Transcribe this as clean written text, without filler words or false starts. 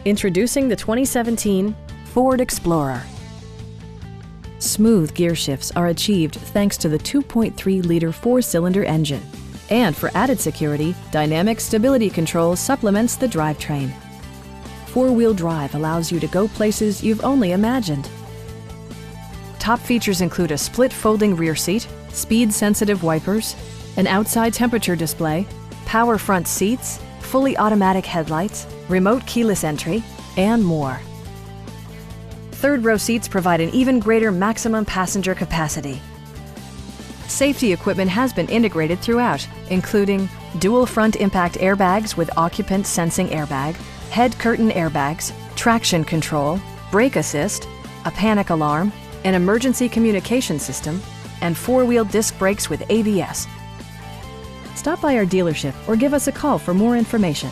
Introducing the 2017 Ford Explorer. Smooth gear shifts are achieved thanks to the 2.3-liter four-cylinder engine. And for added security, dynamic stability control supplements the drivetrain. Four-wheel drive allows you to go places you've only imagined. Top features include a split folding rear seat, speed-sensitive wipers, an outside temperature display, power front seats, fully automatic headlights, remote keyless entry, and more. Third-row seats provide an even greater maximum passenger capacity. Safety equipment has been integrated throughout, including dual front impact airbags with occupant sensing airbag, head curtain airbags, traction control, brake assist, a panic alarm, an emergency communication system, and four-wheel disc brakes with ABS. Stop by our dealership or give us a call for more information.